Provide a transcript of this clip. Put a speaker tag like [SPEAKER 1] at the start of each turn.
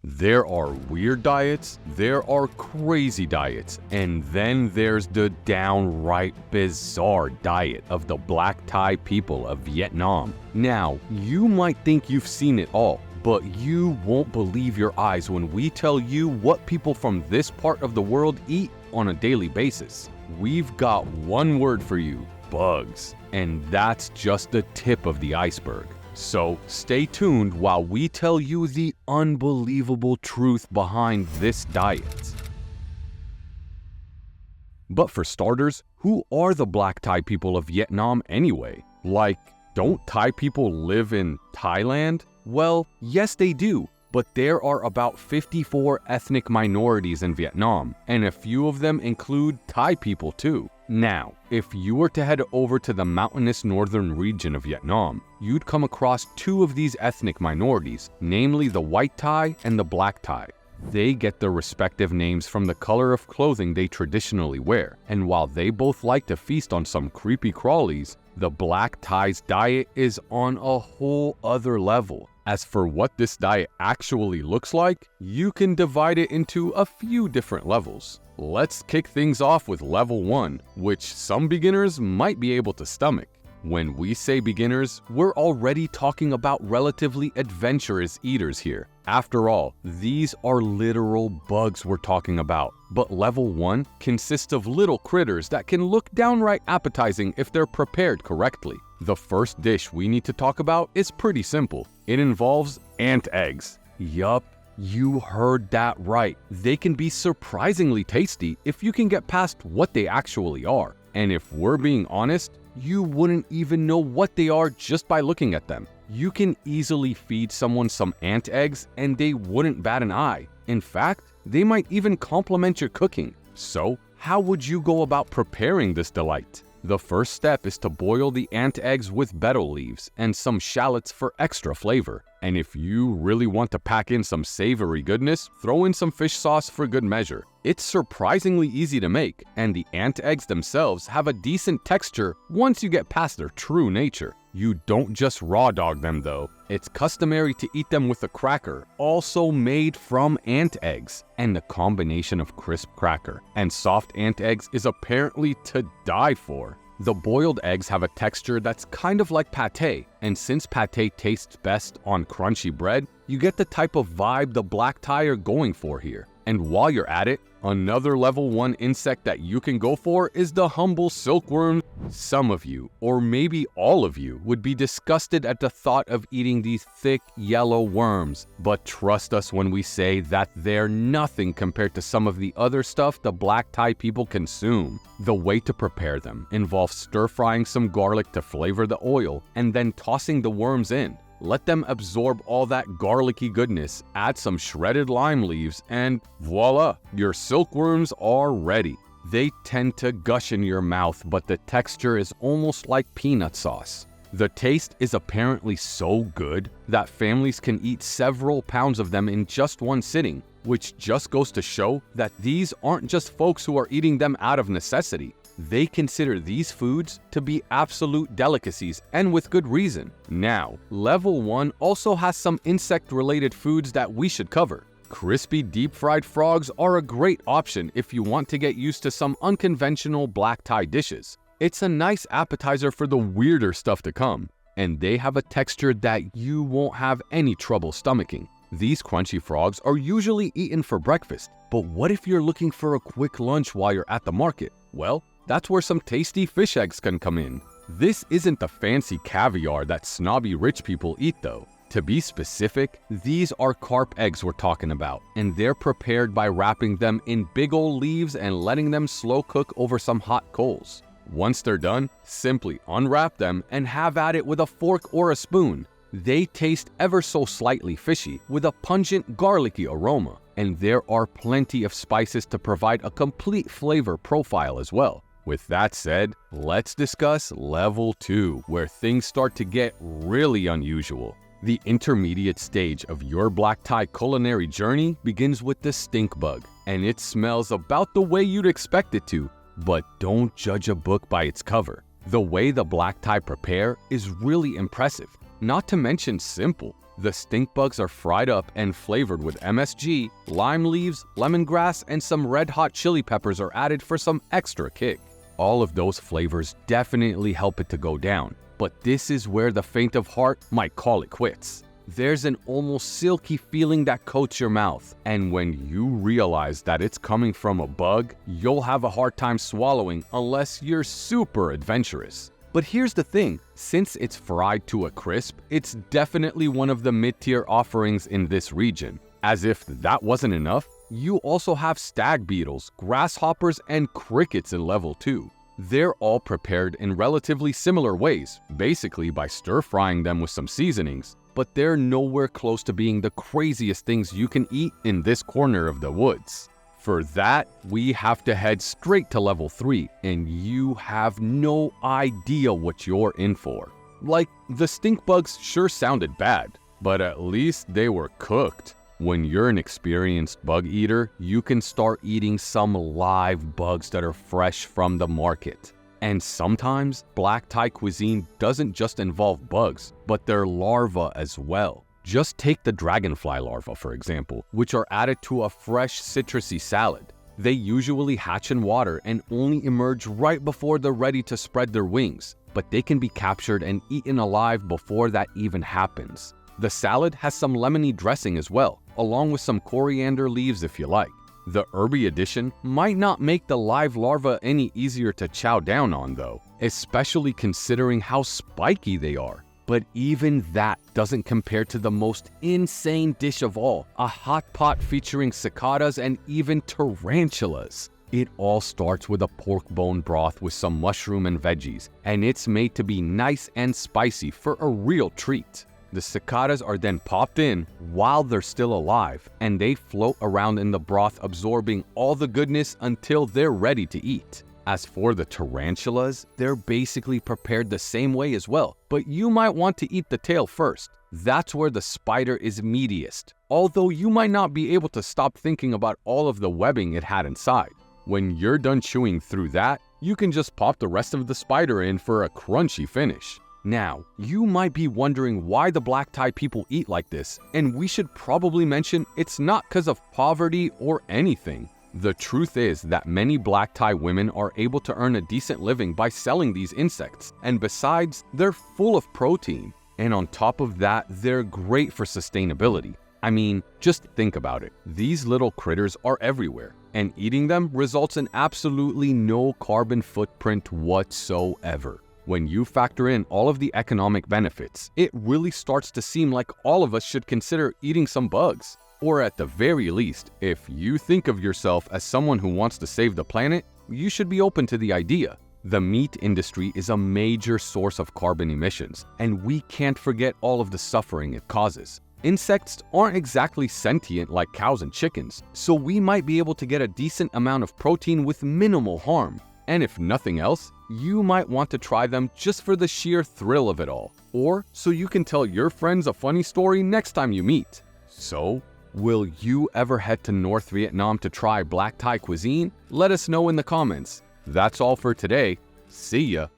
[SPEAKER 1] There are weird diets, there are crazy diets, and then there's the downright bizarre diet of the black Thai people of Vietnam. Now, you might think you've seen it all, but you won't believe your eyes when we tell you what people from this part of the world eat on a daily basis. We've got one word for you: bugs. And that's just the tip of the iceberg. So stay tuned while we tell you the unbelievable truth behind this diet. But for starters, who are the black Thai people of Vietnam anyway? Like, don't Thai people live in Thailand? Well, yes they do, but there are about 54 ethnic minorities in Vietnam, and a few of them include Thai people too. Now, if you were to head over to the mountainous northern region of Vietnam, you'd come across two of these ethnic minorities, namely the white Thai and the black Thai. They get their respective names from the color of clothing they traditionally wear, and while they both like to feast on some creepy crawlies, the black Thai's diet is on a whole other level. As for what this diet actually looks like, you can divide it into a few different levels. Let's kick things off with level 1, which some beginners might be able to stomach. When we say beginners, we're already talking about relatively adventurous eaters here. After all, these are literal bugs we're talking about. But level 1 consists of little critters that can look downright appetizing if they're prepared correctly. The first dish we need to talk about is pretty simple. It involves ant eggs. Yup, you heard that right. They can be surprisingly tasty if you can get past what they actually are. And if we're being honest, you wouldn't even know what they are just by looking at them. You can easily feed someone some ant eggs and they wouldn't bat an eye. In fact, they might even complement your cooking. So, how would you go about preparing this delight? The first step is to boil the ant eggs with betel leaves and some shallots for extra flavor. And if you really want to pack in some savory goodness, throw in some fish sauce for good measure. It's surprisingly easy to make, and the ant eggs themselves have a decent texture once you get past their true nature. You don't just raw dog them though. It's customary to eat them with a cracker, also made from ant eggs. And the combination of crisp cracker and soft ant eggs is apparently to die for. The boiled eggs have a texture that's kind of like pate, and since pate tastes best on crunchy bread, you get the type of vibe the black Thai are going for here. And while you're at it, another level 1 insect that you can go for is the humble silkworm. Some of you, or maybe all of you, would be disgusted at the thought of eating these thick yellow worms. But trust us when we say that they're nothing compared to some of the other stuff the black Thai people consume. The way to prepare them involves stir-frying some garlic to flavor the oil and then tossing the worms in. Let them absorb all that garlicky goodness, add some shredded lime leaves, and voila, your silkworms are ready. They tend to gush in your mouth, but the texture is almost like peanut sauce. The taste is apparently so good that families can eat several pounds of them in just one sitting, which just goes to show that these aren't just folks who are eating them out of necessity. They consider these foods to be absolute delicacies, and with good reason. Now, level 1 also has some insect-related foods that we should cover. Crispy deep-fried frogs are a great option if you want to get used to some unconventional black Thai dishes. It's a nice appetizer for the weirder stuff to come, and they have a texture that you won't have any trouble stomaching. These crunchy frogs are usually eaten for breakfast, but what if you're looking for a quick lunch while you're at the market? Well, that's where some tasty fish eggs can come in. This isn't the fancy caviar that snobby rich people eat though. To be specific, these are carp eggs we're talking about, and they're prepared by wrapping them in big old leaves and letting them slow cook over some hot coals. Once they're done, simply unwrap them and have at it with a fork or a spoon. They taste ever so slightly fishy with a pungent garlicky aroma, and there are plenty of spices to provide a complete flavor profile as well. With that said, let's discuss level 2, where things start to get really unusual. The intermediate stage of your black Thai culinary journey begins with the stink bug, and it smells about the way you'd expect it to, but don't judge a book by its cover. The way the black Thai prepare is really impressive, not to mention simple. The stink bugs are fried up and flavored with MSG, lime leaves, lemongrass, and some red hot chili peppers are added for some extra kick. All of those flavors definitely help it to go down, but this is where the faint of heart might call it quits. There's an almost silky feeling that coats your mouth, and when you realize that it's coming from a bug, you'll have a hard time swallowing unless you're super adventurous. But here's the thing, since it's fried to a crisp, it's definitely one of the mid-tier offerings in this region. As if that wasn't enough, you also have stag beetles, grasshoppers, and crickets in level 2. They're all prepared in relatively similar ways, basically by stir-frying them with some seasonings, but they're nowhere close to being the craziest things you can eat in this corner of the woods. For that, we have to head straight to level 3, and you have no idea what you're in for. Like, the stink bugs sure sounded bad, but at least they were cooked. When you're an experienced bug eater, you can start eating some live bugs that are fresh from the market. And sometimes, black Thai cuisine doesn't just involve bugs, but their larvae as well. Just take the dragonfly larvae, for example, which are added to a fresh citrusy salad. They usually hatch in water and only emerge right before they're ready to spread their wings, but they can be captured and eaten alive before that even happens. The salad has some lemony dressing as well, along with some coriander leaves if you like. The herby addition might not make the live larva any easier to chow down on though, especially considering how spiky they are. But even that doesn't compare to the most insane dish of all, a hot pot featuring cicadas and even tarantulas. It all starts with a pork bone broth with some mushroom and veggies, and it's made to be nice and spicy for a real treat. The cicadas are then popped in while they're still alive, and they float around in the broth absorbing all the goodness until they're ready to eat. As for the tarantulas, they're basically prepared the same way as well, but you might want to eat the tail first. That's where the spider is meatiest, although you might not be able to stop thinking about all of the webbing it had inside. When you're done chewing through that, you can just pop the rest of the spider in for a crunchy finish. Now, you might be wondering why the black Thai people eat like this, and we should probably mention it's not because of poverty or anything. The truth is that many black Thai women are able to earn a decent living by selling these insects, and besides, they're full of protein. And on top of that, they're great for sustainability. I mean, just think about it. These little critters are everywhere, and eating them results in absolutely no carbon footprint whatsoever. When you factor in all of the economic benefits, it really starts to seem like all of us should consider eating some bugs. Or at the very least, if you think of yourself as someone who wants to save the planet, you should be open to the idea. The meat industry is a major source of carbon emissions, and we can't forget all of the suffering it causes. Insects aren't exactly sentient like cows and chickens, so we might be able to get a decent amount of protein with minimal harm. And if nothing else, you might want to try them just for the sheer thrill of it all, or so you can tell your friends a funny story next time you meet. So, will you ever head to North Vietnam to try black Thai cuisine? Let us know in the comments. That's all for today. See ya!